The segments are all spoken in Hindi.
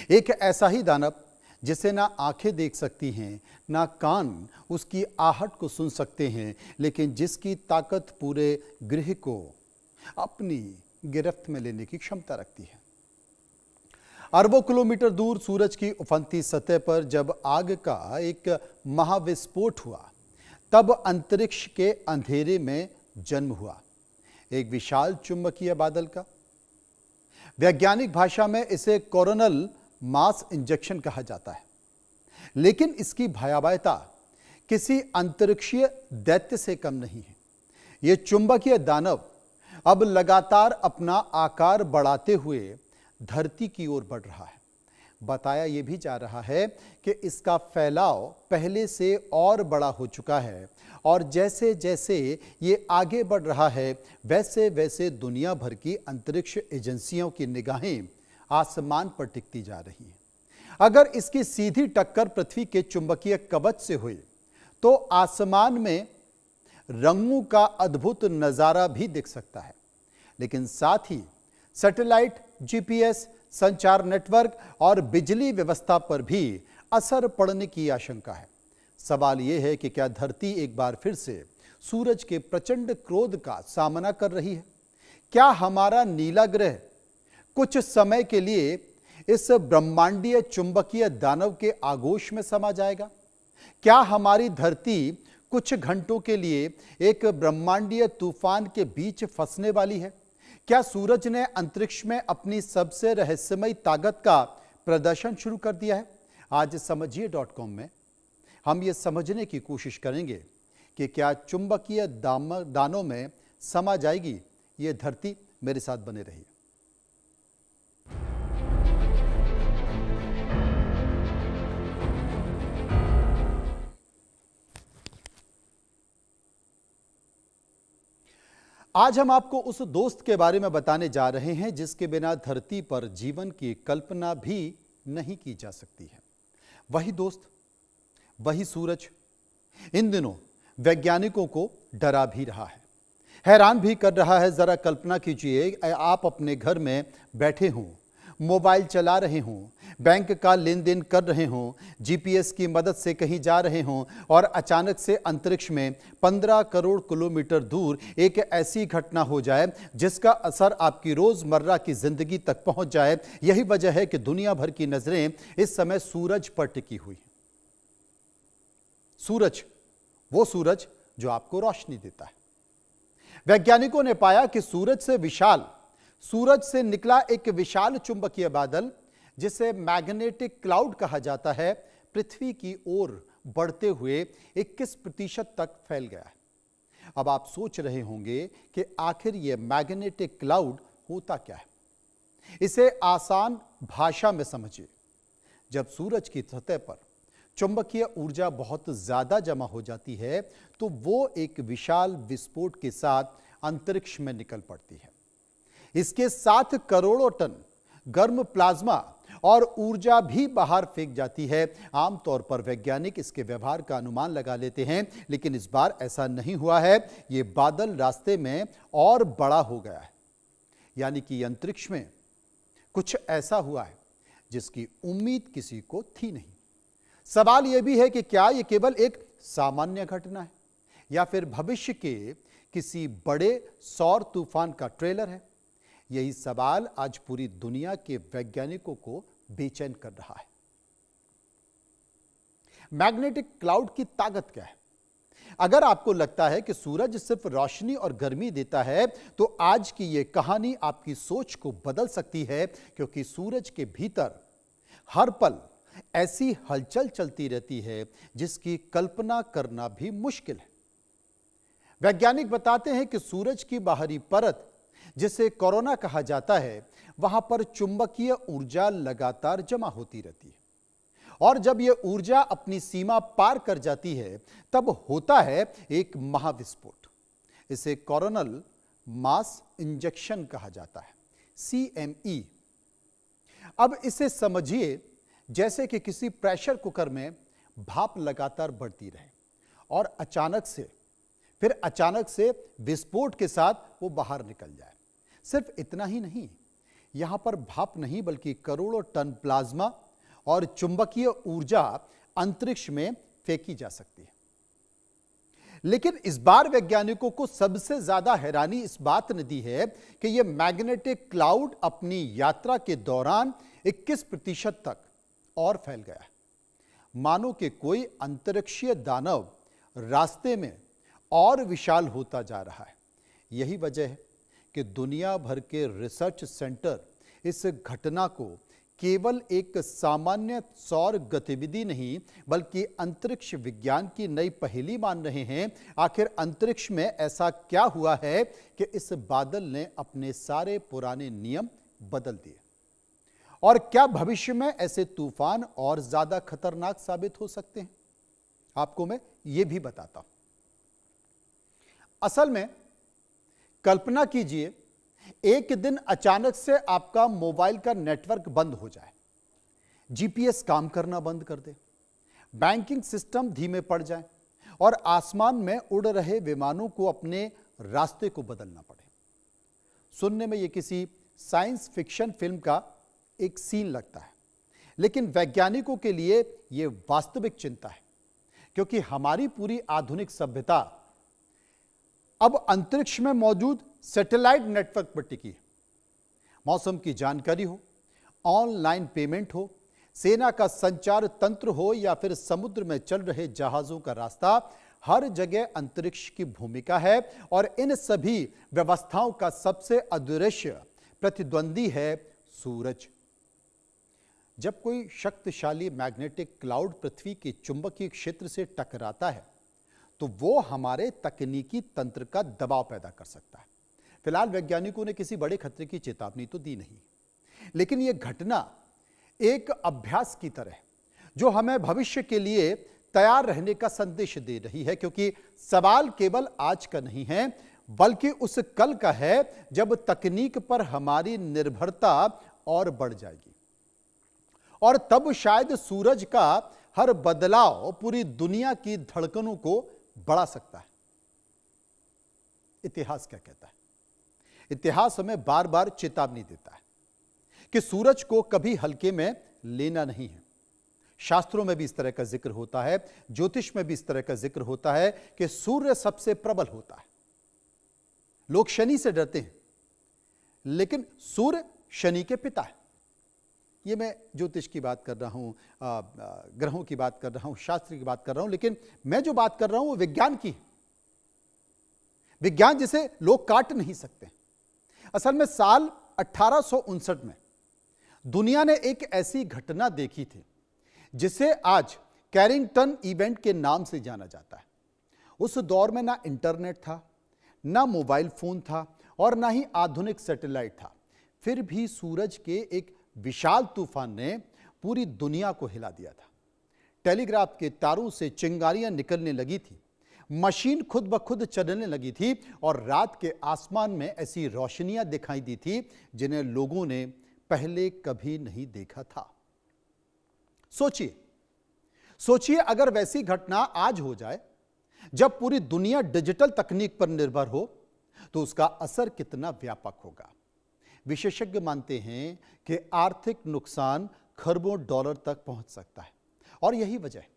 एक ऐसा ही दानव जिसे ना आंखें देख सकती हैं, ना कान उसकी आहट को सुन सकते हैं, लेकिन जिसकी ताकत पूरे गृह को अपनी गिरफ्त में लेने की क्षमता रखती है। अरबों किलोमीटर दूर सूरज की उफनती सतह पर जब आग का एक महाविस्फोट हुआ, तब अंतरिक्ष के अंधेरे में जन्म हुआ एक विशाल चुंबकीय बादल का। वैज्ञानिक भाषा में इसे कोरोनल मास इंजेक्शन कहा जाता है, लेकिन इसकी भयावहता किसी अंतरिक्षीय दैत्य से कम नहीं है। यह चुंबकीय दानव अब लगातार अपना आकार बढ़ाते हुए धरती की ओर बढ़ रहा है। बताया यह भी जा रहा है कि इसका फैलाव पहले से और बड़ा हो चुका है और जैसे जैसे ये आगे बढ़ रहा है, वैसे वैसे दुनिया भर की अंतरिक्ष एजेंसियों की निगाहें आसमान पर टिकती जा रही हैं। अगर इसकी सीधी टक्कर पृथ्वी के चुंबकीय कवच से हुई तो आसमान में रंगों का अद्भुत नजारा भी दिख सकता है, लेकिन साथ ही सैटेलाइट, जीपीएस, संचार नेटवर्क और बिजली व्यवस्था पर भी असर पड़ने की आशंका है। सवाल यह है कि क्या धरती एक बार फिर से सूरज के प्रचंड क्रोध का सामना कर रही है? क्या हमारा नीला ग्रह कुछ समय के लिए इस ब्रह्मांडीय चुंबकीय दानव के आगोश में समा जाएगा? क्या हमारी धरती कुछ घंटों के लिए एक ब्रह्मांडीय तूफान के बीच फंसने वाली है? क्या सूरज ने अंतरिक्ष में अपनी सबसे रहस्यमयी ताकत का प्रदर्शन शुरू कर दिया है? आज समझिए.com में हम ये समझने की कोशिश करेंगे कि क्या चुंबकीय दानों में समा जाएगी ये धरती। मेरे साथ बने रहिए। आज हम आपको उस दोस्त के बारे में बताने जा रहे हैं जिसके बिना धरती पर जीवन की कल्पना भी नहीं की जा सकती है। वही दोस्त, वही सूरज इन दिनों वैज्ञानिकों को डरा भी रहा है, हैरान भी कर रहा है। जरा कल्पना कीजिए, आप अपने घर में बैठे हों, मोबाइल चला रहे हों, बैंक का लेन देन कर रहे हों, जीपीएस की मदद से कहीं जा रहे हों और अचानक से अंतरिक्ष में 15 करोड़ किलोमीटर दूर एक ऐसी घटना हो जाए जिसका असर आपकी रोजमर्रा की जिंदगी तक पहुंच जाए। यही वजह है कि दुनिया भर की नजरें इस समय सूरज पर टिकी हुई हैं। सूरज, वो सूरज जो आपको रोशनी देता है। वैज्ञानिकों ने पाया कि सूरज से निकला एक विशाल चुंबकीय बादल, जिसे मैग्नेटिक क्लाउड कहा जाता है, पृथ्वी की ओर बढ़ते हुए 21% तक फैल गया है। अब आप सोच रहे होंगे कि आखिर यह मैग्नेटिक क्लाउड होता क्या है। इसे आसान भाषा में समझिए। जब सूरज की सतह पर चुंबकीय ऊर्जा बहुत ज्यादा जमा हो जाती है तो वो एक विशाल विस्फोट के साथ अंतरिक्ष में निकल पड़ती है। इसके साथ करोड़ों टन गर्म प्लाज्मा और ऊर्जा भी बाहर फेंक जाती है। आमतौर पर वैज्ञानिक इसके व्यवहार का अनुमान लगा लेते हैं, लेकिन इस बार ऐसा नहीं हुआ है। यह बादल रास्ते में और बड़ा हो गया है, यानी कि अंतरिक्ष में कुछ ऐसा हुआ है जिसकी उम्मीद किसी को थी नहीं। सवाल यह भी है कि क्या यह केवल एक सामान्य घटना है या फिर भविष्य के किसी बड़े सौर तूफान का ट्रेलर है? यही सवाल आज पूरी दुनिया के वैज्ञानिकों को बेचैन कर रहा है। मैग्नेटिक क्लाउड की ताकत क्या है? अगर आपको लगता है कि सूरज सिर्फ रोशनी और गर्मी देता है तो आज की यह कहानी आपकी सोच को बदल सकती है, क्योंकि सूरज के भीतर हर पल ऐसी हलचल चलती रहती है जिसकी कल्पना करना भी मुश्किल है। वैज्ञानिक बताते हैं कि सूरज की बाहरी परत, जिसे कोरोना कहा जाता है, वहां पर चुंबकीय ऊर्जा लगातार जमा होती रहती है और जब यह ऊर्जा अपनी सीमा पार कर जाती है तब होता है एक महाविस्फोट। इसे कोरोनल मास इंजेक्शन कहा जाता है, CME। अब इसे समझिए जैसे कि किसी प्रेशर कुकर में भाप लगातार बढ़ती रहे और अचानक से विस्फोट के साथ वो बाहर निकल जाए। सिर्फ इतना ही नहीं, यहां पर भाप नहीं बल्कि करोड़ों टन प्लाज्मा और चुंबकीय ऊर्जा अंतरिक्ष में फेंकी जा सकती है। लेकिन इस बार वैज्ञानिकों को सबसे ज्यादा हैरानी इस बात ने दी है कि यह मैग्नेटिक क्लाउड अपनी यात्रा के दौरान 21% तक और फैल गया है, मानो कि कोई अंतरिक्षीय दानव रास्ते में और विशाल होता जा रहा है। यही वजह है कि दुनिया भर के रिसर्च सेंटर इस घटना को केवल एक सामान्य सौर गतिविधि नहीं बल्कि अंतरिक्ष विज्ञान की नई पहेली मान रहे हैं। आखिर अंतरिक्ष में ऐसा क्या हुआ है कि इस बादल ने अपने सारे पुराने नियम बदल दिए, और क्या भविष्य में ऐसे तूफान और ज्यादा खतरनाक साबित हो सकते हैं? आपको मैं यह भी बताता हूं। असल में कल्पना कीजिए, एक दिन अचानक से आपका मोबाइल का नेटवर्क बंद हो जाए, जीपीएस काम करना बंद कर दे, बैंकिंग सिस्टम धीमे पड़ जाए और आसमान में उड़ रहे विमानों को अपने रास्ते को बदलना पड़े। सुनने में यह किसी साइंस फिक्शन फिल्म का एक सीन लगता है, लेकिन वैज्ञानिकों के लिए यह वास्तविक चिंता है, क्योंकि हमारी पूरी आधुनिक सभ्यता अब अंतरिक्ष में मौजूद सैटेलाइट नेटवर्क पर टिकी है। मौसम की जानकारी हो, ऑनलाइन पेमेंट हो, सेना का संचार तंत्र हो या फिर समुद्र में चल रहे जहाजों का रास्ता, हर जगह अंतरिक्ष की भूमिका है। और इन सभी व्यवस्थाओं का सबसे अदृश्य प्रतिद्वंदी है सूरज। जब कोई शक्तिशाली मैग्नेटिक क्लाउड पृथ्वी के चुंबकीय क्षेत्र से टकराता है तो वो हमारे तकनीकी तंत्र का दबाव पैदा कर सकता है। फिलहाल वैज्ञानिकों ने किसी बड़े खतरे की चेतावनी तो दी नहीं, लेकिन यह घटना एक अभ्यास की तरह है जो हमें भविष्य के लिए तैयार रहने का संदेश दे रही है, क्योंकि सवाल केवल आज का नहीं है बल्कि उस कल का है जब तकनीक पर हमारी निर्भरता और बढ़ जाएगी, और तब शायद सूरज का हर बदलाव पूरी दुनिया की धड़कनों को बढ़ा सकता है। इतिहास क्या कहता है? इतिहास हमें बार बार चेतावनी देता है कि सूरज को कभी हल्के में लेना नहीं है। शास्त्रों में भी इस तरह का जिक्र होता है, ज्योतिष में भी इस तरह का जिक्र होता है कि सूर्य सबसे प्रबल होता है। लोग शनि से डरते हैं, लेकिन सूर्य शनि के पिता है। ये मैं ज्योतिष की बात कर रहा हूं, ग्रहों की बात कर रहा हूं, शास्त्र की बात कर रहा हूं, लेकिन मैं जो बात कर रहा हूं वो विज्ञान की है। विज्ञान जिसे लोग काट नहीं सकते। असल में साल 1859 में दुनिया ने एक ऐसी घटना देखी थी जिसे आज कैरिंगटन इवेंट के नाम से जाना जाता है। उस दौर में ना इंटरनेट था, ना मोबाइल फोन था और ना ही आधुनिक सैटेलाइट था। फिर भी सूरज के एक विशाल तूफान ने पूरी दुनिया को हिला दिया था। टेलीग्राफ के तारों से चिंगारियां निकलने लगी थी, मशीन खुद ब खुद चलने लगी थी और रात के आसमान में ऐसी रोशनियां दिखाई दी थी जिन्हें लोगों ने पहले कभी नहीं देखा था। सोचिए अगर वैसी घटना आज हो जाए जब पूरी दुनिया डिजिटल तकनीक पर निर्भर हो तो उसका असर कितना व्यापक होगा। विशेषज्ञ मानते हैं कि आर्थिक नुकसान खरबों डॉलर तक पहुंच सकता है, और यही वजह है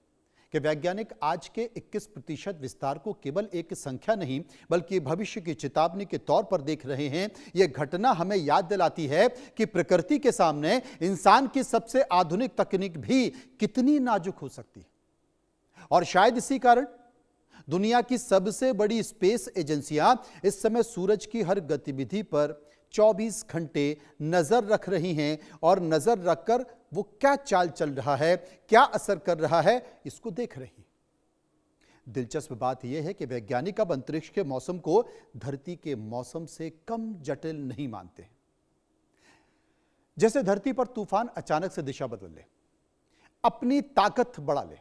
कि वैज्ञानिक आज के 21% विस्तार को केवल एक संख्या नहीं बल्कि भविष्य की चेतावनी के तौर पर देख रहे हैं। यह घटना हमें याद दिलाती है कि प्रकृति के सामने इंसान की सबसे आधुनिक तकनीक भी कितनी नाजुक हो सकती है, और शायद इसी कारण दुनिया की सबसे बड़ी स्पेस एजेंसियां इस समय सूरज की हर गतिविधि पर 24 घंटे नजर रख रही हैं, और नजर रखकर वो क्या चाल चल रहा है, क्या असर कर रहा है, इसको देख रही हैं। दिलचस्प बात यह है कि वैज्ञानिक अब अंतरिक्ष के मौसम को धरती के मौसम से कम जटिल नहीं मानते हैं। जैसे धरती पर तूफान अचानक से दिशा बदल ले, अपनी ताकत बढ़ा ले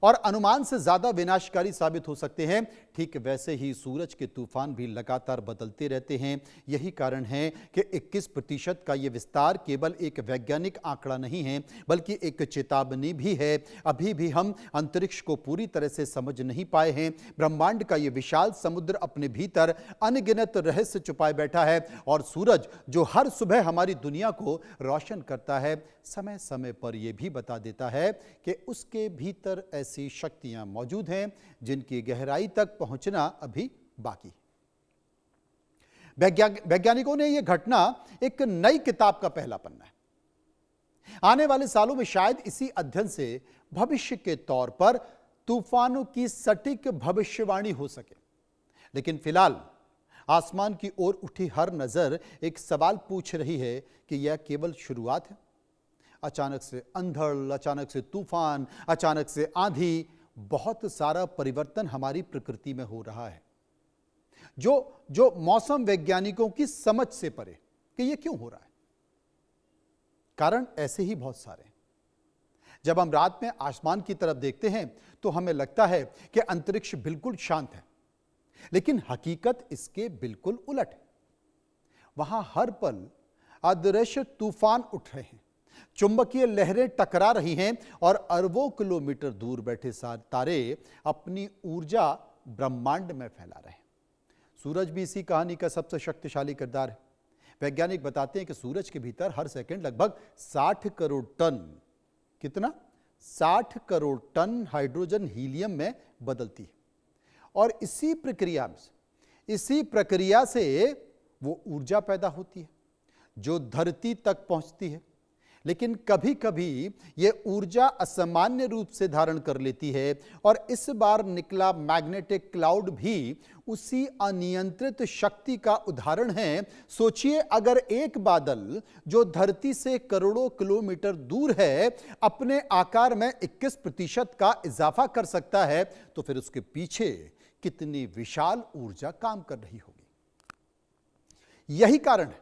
और अनुमान से ज्यादा विनाशकारी साबित हो सकते हैं। ठीक वैसे ही सूरज के तूफान भी लगातार बदलते रहते हैं। यही कारण है कि 21% का यह विस्तार केवल एक वैज्ञानिक आंकड़ा नहीं है, बल्कि एक चेतावनी भी है। अभी भी हम अंतरिक्ष को पूरी तरह से समझ नहीं पाए हैं। ब्रह्मांड का यह विशाल समुद्र अपने भीतर अनगिनत रहस्य छुपाए बैठा है, और सूरज जो हर सुबह हमारी दुनिया को रोशन करता है, समय समय पर यह भी बता देता है कि उसके भीतर ऐसी शक्तियां मौजूद हैं जिनकी गहराई तक पहुंचना अभी बाकी है। वैज्ञानिकों ने यह घटना एक नई किताब का पहला पन्ना है। आने वाले सालों में शायद इसी अध्ययन से भविष्य के तौर पर तूफानों की सटीक भविष्यवाणी हो सके। लेकिन फिलहाल आसमान की ओर उठी हर नजर एक सवाल पूछ रही है कि यह केवल शुरुआत है। अचानक से अंधड़, अचानक से तूफान, अचानक से आंधी, बहुत सारा परिवर्तन हमारी प्रकृति में हो रहा है जो मौसम वैज्ञानिकों की समझ से परे कि यह क्यों हो रहा है। कारण ऐसे ही बहुत सारे हैं। जब हम रात में आसमान की तरफ देखते हैं तो हमें लगता है कि अंतरिक्ष बिल्कुल शांत है, लेकिन हकीकत इसके बिल्कुल उलट है। वहां हर पल अदृश्य तूफान उठ रहे हैं, चुंबकीय लहरें टकरा रही हैं और अरबों किलोमीटर दूर बैठे तारे अपनी ऊर्जा ब्रह्मांड में फैला रहे हैं। सूरज भी इसी कहानी का सबसे शक्तिशाली किरदार है। वैज्ञानिक बताते हैं कि सूरज के भीतर हर सेकंड लगभग 60 करोड़ टन, कितना? 60 करोड़ टन हाइड्रोजन हीलियम में बदलती है, और इसी प्रक्रिया से वो ऊर्जा पैदा होती है जो धरती तक पहुंचती है। लेकिन कभी कभी यह ऊर्जा असामान्य रूप से धारण कर लेती है, और इस बार निकला मैग्नेटिक क्लाउड भी उसी अनियंत्रित शक्ति का उदाहरण है। सोचिए, अगर एक बादल जो धरती से करोड़ों किलोमीटर दूर है अपने आकार में 21% का इजाफा कर सकता है, तो फिर उसके पीछे कितनी विशाल ऊर्जा काम कर रही होगी। यही कारण है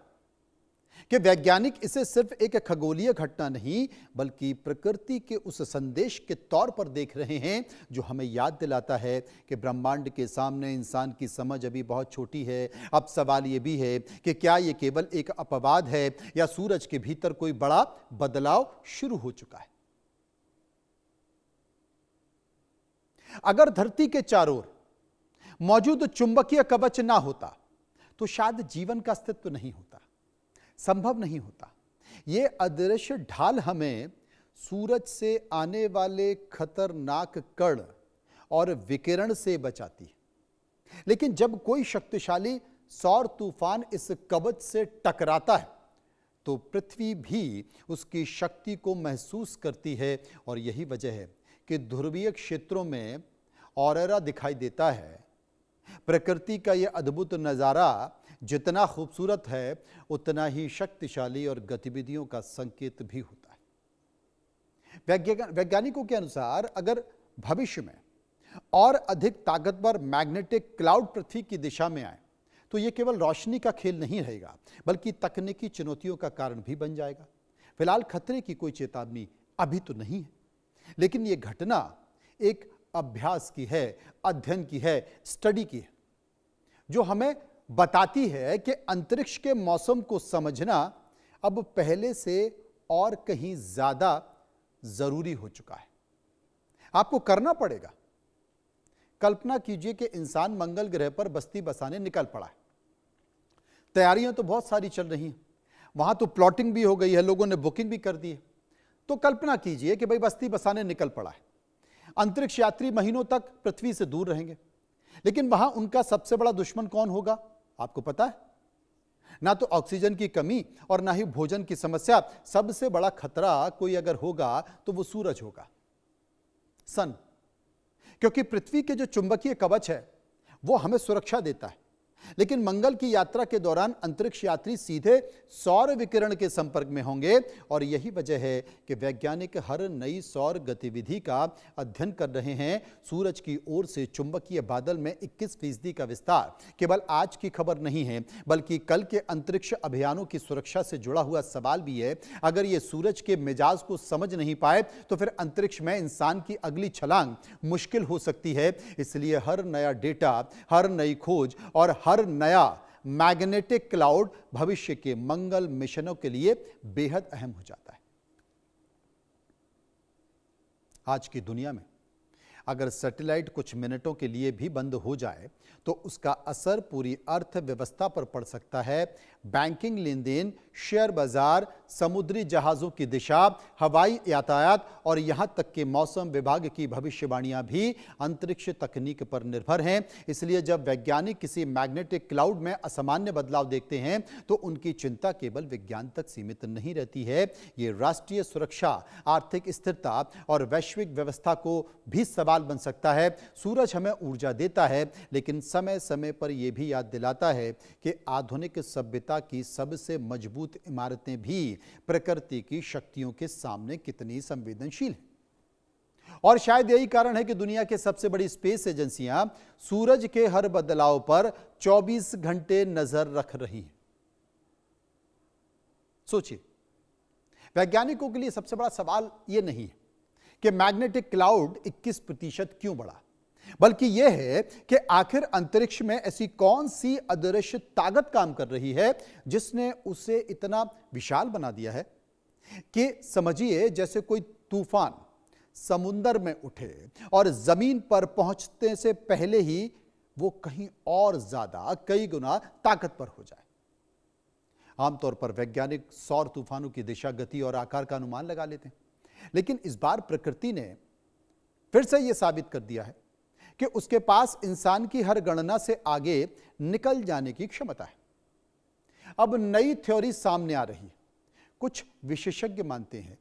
कि वैज्ञानिक इसे सिर्फ एक खगोलीय घटना नहीं, बल्कि प्रकृति के उस संदेश के तौर पर देख रहे हैं जो हमें याद दिलाता है कि ब्रह्मांड के सामने इंसान की समझ अभी बहुत छोटी है। अब सवाल यह भी है कि क्या यह केवल एक अपवाद है या सूरज के भीतर कोई बड़ा बदलाव शुरू हो चुका है। अगर धरती के चारों ओर मौजूद चुंबकीय कवच ना होता तो शायद जीवन का अस्तित्व नहीं होता, संभव नहीं होता। यह अदृश्य ढाल हमें सूरज से आने वाले खतरनाक कण और विकिरण से बचाती है। लेकिन जब कोई शक्तिशाली सौर तूफान इस कवच से टकराता है तो पृथ्वी भी उसकी शक्ति को महसूस करती है, और यही वजह है कि ध्रुवीय क्षेत्रों में ऑरोरा दिखाई देता है। प्रकृति का यह अद्भुत नजारा जितना खूबसूरत है उतना ही शक्तिशाली और गतिविधियों का संकेत भी होता है। वैज्ञानिकों के अनुसार अगर भविष्य में और अधिक ताकतवर मैग्नेटिक क्लाउड पृथ्वी की दिशा में आए तो यह केवल रोशनी का खेल नहीं रहेगा, बल्कि तकनीकी चुनौतियों का कारण भी बन जाएगा। फिलहाल खतरे की कोई चेतावनी अभी तो नहीं है, लेकिन यह घटना एक अभ्यास की है, अध्ययन की है, स्टडी की है, जो हमें बताती है कि अंतरिक्ष के मौसम को समझना अब पहले से और कहीं ज्यादा जरूरी हो चुका है। आपको करना पड़ेगा। कल्पना कीजिए कि इंसान मंगल ग्रह पर बस्ती बसाने निकल पड़ा है। तैयारियां तो बहुत सारी चल रही हैं, वहां तो प्लॉटिंग भी हो गई है, लोगों ने बुकिंग भी कर दी है। तो कल्पना कीजिए कि भाई बस्ती बसाने निकल पड़ा है। अंतरिक्ष यात्री महीनों तक पृथ्वी से दूर रहेंगे, लेकिन वहां उनका सबसे बड़ा दुश्मन कौन होगा आपको पता है? ना तो ऑक्सीजन की कमी और ना ही भोजन की समस्या। सबसे बड़ा खतरा कोई अगर होगा तो वो सूरज होगा, सन। क्योंकि पृथ्वी के जो चुंबकीय कवच है वो हमें सुरक्षा देता है, लेकिन मंगल की यात्रा के दौरान अंतरिक्ष यात्री सीधे सौर विकिरण के संपर्क में होंगे और यही वजह है कि वैज्ञानिक हर नई सौर गतिविधि का अध्ययन कर रहे हैं। सूरज की ओर से चुंबकीय बादल में 21% का विस्तार केवल आज की खबर नहीं है, बल्कि कल के अंतरिक्ष अभियानों की सुरक्षा से जुड़ा हुआ सवाल भी है। अगर ये सूरज के मिजाज को समझ नहीं पाए तो फिर अंतरिक्ष में इंसान की अगली छलांग मुश्किल हो सकती है। इसलिए हर नया डेटा, हर नई खोज और हर नया मैग्नेटिक क्लाउड भविष्य के मंगल मिशनों के लिए बेहद अहम हो जाता है। आज की दुनिया में अगर सैटेलाइट कुछ मिनटों के लिए भी बंद हो जाए तो उसका असर पूरी अर्थव्यवस्था पर पड़ सकता है। बैंकिंग लेन देन, शेयर बाजार, समुद्री जहाजों की दिशा, हवाई यातायात और यहां तक कि मौसम विभाग की भविष्यवाणियां भी अंतरिक्ष तकनीक पर निर्भर हैं। इसलिए जब वैज्ञानिक किसी मैग्नेटिक क्लाउड में असामान्य बदलाव देखते हैं तो उनकी चिंता केवल विज्ञान तक सीमित नहीं रहती है। ये राष्ट्रीय सुरक्षा, आर्थिक स्थिरता और वैश्विक व्यवस्था को भी सवाल बन सकता है। सूरज हमें ऊर्जा देता है, लेकिन समय समय पर यह भी याद दिलाता है कि आधुनिक सभ्यता की सबसे मजबूत इमारतें भी प्रकृति की शक्तियों के सामने कितनी संवेदनशील हैं। और शायद यही कारण है कि दुनिया के सबसे बड़ी स्पेस एजेंसियां सूरज के हर बदलाव पर 24 घंटे नजर रख रही हैं। सोचिए, वैज्ञानिकों के लिए सबसे बड़ा सवाल यह नहीं है कि मैग्नेटिक क्लाउड 21% क्यों बढ़ा, बल्कि यह है कि आखिर अंतरिक्ष में ऐसी कौन सी अदृश्य ताकत काम कर रही है जिसने उसे इतना विशाल बना दिया है कि समझिए जैसे कोई तूफान समुद्र में उठे और जमीन पर पहुंचने से पहले ही वो कहीं और ज्यादा कई गुना ताकतवर हो जाए। आमतौर पर वैज्ञानिक सौर तूफानों की दिशा, गति और आकार का अनुमान लगा लेते हैं, लेकिन इस बार प्रकृति ने फिर से यह साबित कर दिया है कि उसके पास इंसान की हर गणना से आगे निकल जाने की क्षमता है। अब नई थ्योरी सामने आ रही है। कुछ विशेषज्ञ मानते हैं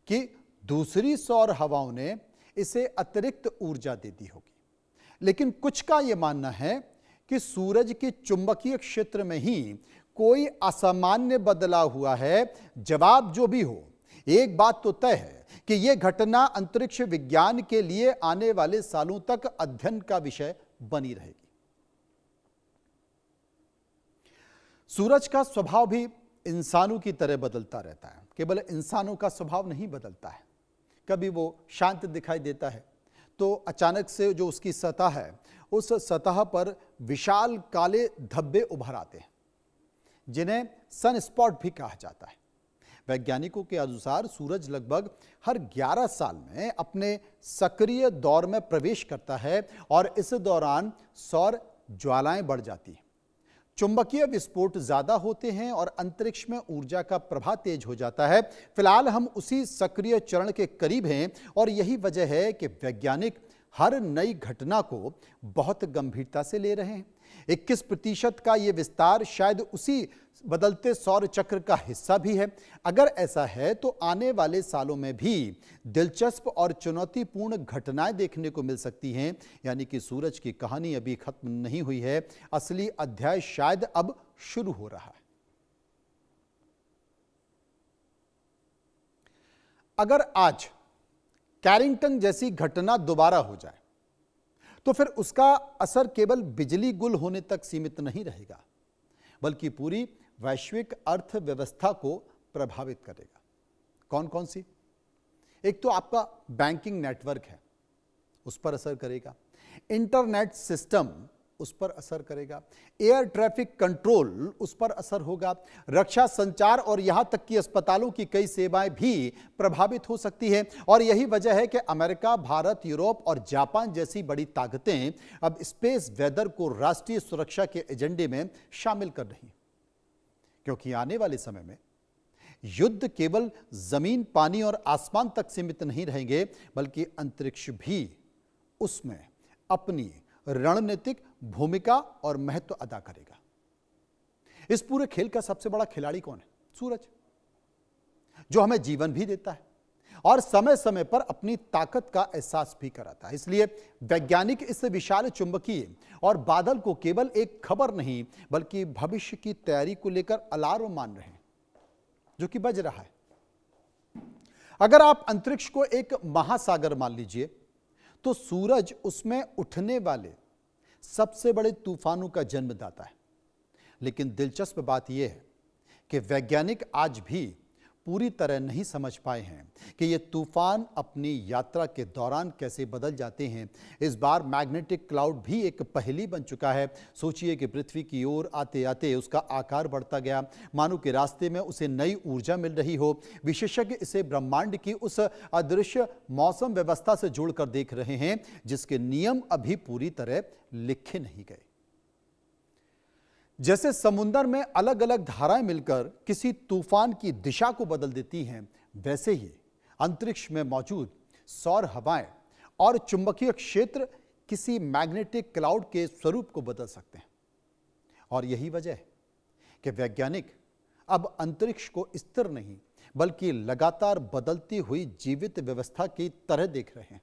कि दूसरी सौर हवाओं ने इसे अतिरिक्त ऊर्जा दे दी होगी, लेकिन कुछ का यह मानना है कि सूरज के चुंबकीय क्षेत्र में ही कोई असामान्य बदलाव हुआ है। जवाब जो भी हो, एक बात तो तय है कि यह घटना अंतरिक्ष विज्ञान के लिए आने वाले सालों तक अध्ययन का विषय बनी रहेगी। सूरज का स्वभाव भी इंसानों की तरह बदलता रहता है। केवल इंसानों का स्वभाव नहीं बदलता है। कभी वो शांत दिखाई देता है तो अचानक से जो उसकी सतह है, उस सतह पर विशाल काले धब्बे उभर आते हैं, जिन्हें सनस्पॉट भी कहा जाता है। वैज्ञानिकों के अनुसार सूरज लगभग हर 11 साल में अपने सक्रिय दौर में प्रवेश करता है और इस दौरान सौर ज्वालाएं बढ़ जाती हैं, चुंबकीय विस्फोट ज्यादा होते हैं और अंतरिक्ष में ऊर्जा का प्रवाह तेज हो जाता है। फिलहाल हम उसी सक्रिय चरण के करीब हैं और यही वजह है कि वैज्ञानिक हर नई घटना को बहुत गंभीरता से ले रहे हैं। 21% का यह विस्तार शायद उसी बदलते सौर चक्र का हिस्सा भी है। अगर ऐसा है तो आने वाले सालों में भी दिलचस्प और चुनौतीपूर्ण घटनाएं देखने को मिल सकती हैं। यानी कि सूरज की कहानी अभी खत्म नहीं हुई है, असली अध्याय शायद अब शुरू हो रहा है। अगर आज कैरिंगटन जैसी घटना दोबारा हो जाए तो फिर उसका असर केवल बिजली गुल होने तक सीमित नहीं रहेगा, बल्कि पूरी वैश्विक अर्थव्यवस्था को प्रभावित करेगा। कौन कौन सी? एक तो आपका बैंकिंग नेटवर्क है, उस पर असर करेगा। इंटरनेट सिस्टम उस पर असर करेगा। एयर ट्रैफिक कंट्रोल उस पर असर होगा। रक्षा, संचार और यहां तक कि अस्पतालों की कई सेवाएं भी प्रभावित हो सकती हैं। और यही वजह है कि अमेरिका, भारत, यूरोप और जापान जैसी बड़ी ताकतें अब स्पेस वेदर को राष्ट्रीय सुरक्षा के एजेंडे में शामिल कर रही हैं, क्योंकि आने वाले समय में युद्ध केवल जमीन, पानी और आसमान तक सीमित नहीं रहेंगे, बल्कि अंतरिक्ष भी उसमें अपनी रणनीतिक भूमिका और महत्व अदा करेगा। इस पूरे खेल का सबसे बड़ा खिलाड़ी कौन है? सूरज, जो हमें जीवन भी देता है और समय समय पर अपनी ताकत का एहसास भी कराता है। इसलिए वैज्ञानिक इस विशाल चुंबकीय और बादल को केवल एक खबर नहीं बल्कि भविष्य की तैयारी को लेकर अलार्म मान रहे हैं, जो कि बज रहा है। अगर आप अंतरिक्ष को एक महासागर मान लीजिए तो सूरज उसमें उठने वाले सबसे बड़े तूफानों का जन्मदाता है। लेकिन दिलचस्प बात यह है कि वैज्ञानिक आज भी पूरी तरह नहीं समझ पाए हैं कि ये तूफान अपनी यात्रा के दौरान कैसे बदल जाते हैं। इस बार मैग्नेटिक क्लाउड भी एक पहेली बन चुका है। सोचिए कि पृथ्वी की ओर आते आते उसका आकार बढ़ता गया, मानो कि रास्ते में उसे नई ऊर्जा मिल रही हो। विशेषज्ञ इसे ब्रह्मांड की उस अदृश्य मौसम व्यवस्था से जोड़कर देख रहे हैं जिसके नियम अभी पूरी तरह लिखे नहीं गए। जैसे समुद्र में अलग अलग धाराएं मिलकर किसी तूफान की दिशा को बदल देती हैं, वैसे ही अंतरिक्ष में मौजूद सौर हवाएं और चुंबकीय क्षेत्र किसी मैग्नेटिक क्लाउड के स्वरूप को बदल सकते हैं। और यही वजह है कि वैज्ञानिक अब अंतरिक्ष को स्थिर नहीं बल्कि लगातार बदलती हुई जीवित व्यवस्था की तरह देख रहे हैं।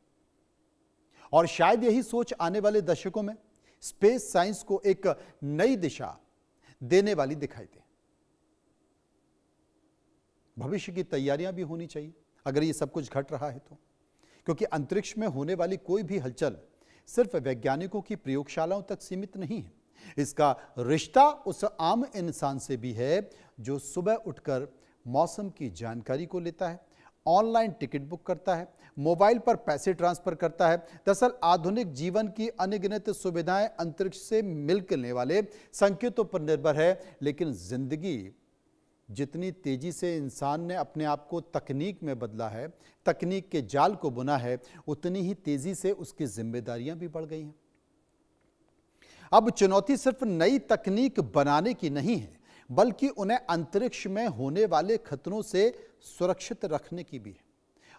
और शायद यही सोच आने वाले दशकों में स्पेस साइंस को एक नई दिशा देने वाली दिखाई दे। भविष्य की तैयारियां भी होनी चाहिए अगर ये सब कुछ घट रहा है तो, क्योंकि अंतरिक्ष में होने वाली कोई भी हलचल सिर्फ वैज्ञानिकों की प्रयोगशालाओं तक सीमित नहीं है। इसका रिश्ता उस आम इंसान से भी है जो सुबह उठकर मौसम की जानकारी को लेता है, ऑनलाइन टिकट बुक करता है, मोबाइल पर पैसे ट्रांसफर करता है। दरअसल आधुनिक जीवन की अनगिनत सुविधाएं अंतरिक्ष से मिलने वाले संकेतों पर निर्भर है। लेकिन जिंदगी जितनी तेजी से इंसान ने अपने आप को तकनीक में बदला है, तकनीक के जाल को बुना है, उतनी ही तेजी से उसकी जिम्मेदारियां भी बढ़ गई हैं। अब चुनौती सिर्फ नई तकनीक बनाने की नहीं है बल्कि उन्हें अंतरिक्ष में होने वाले खतरों से सुरक्षित रखने की भी है।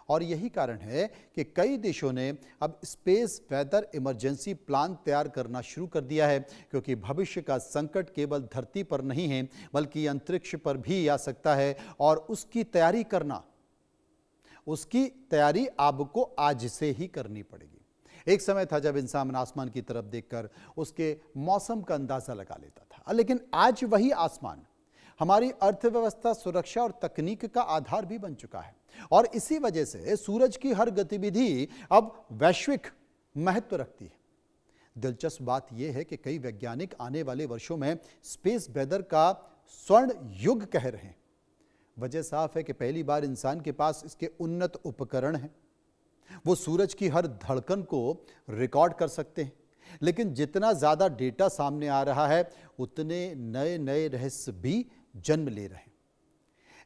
और यही कारण है कि कई देशों ने अब स्पेस वेदर इमरजेंसी प्लान तैयार करना शुरू कर दिया है, क्योंकि भविष्य का संकट केवल धरती पर नहीं है बल्कि अंतरिक्ष पर भी आ सकता है। और उसकी तैयारी आपको आज से ही करनी पड़ेगी। एक समय था जब इंसान आसमान की तरफ देखकर उसके मौसम का अंदाजा लगा लेता था, लेकिन आज वही आसमान हमारी अर्थव्यवस्था, सुरक्षा और तकनीक का आधार भी बन चुका है। और इसी वजह से सूरज की हर गतिविधि अब वैश्विक महत्व रखती है। दिलचस्प बात यह है कि कई वैज्ञानिक आने वाले वर्षों में स्पेस वेदर का स्वर्ण युग कह रहे हैं। वजह साफ है कि पहली बार इंसान के पास इसके उन्नत उपकरण हैं। वो सूरज की हर धड़कन को रिकॉर्ड कर सकते हैं। लेकिन जितना ज्यादा डेटा सामने आ रहा है उतने नए नए रहस्य भी जन्म ले रहे हैं।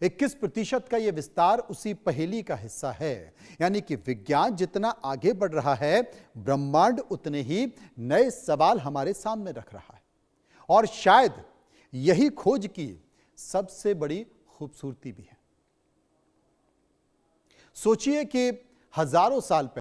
21% का यह विस्तार उसी पहेली का हिस्सा है, यानी कि विज्ञान जितना आगे बढ़ रहा है ब्रह्मांड उतने ही नए सवाल हमारे सामने रख रहा है। और शायद यही खोज की सबसे बड़ी खूबसूरती भी है। सोचिए कि हजारों साल पहले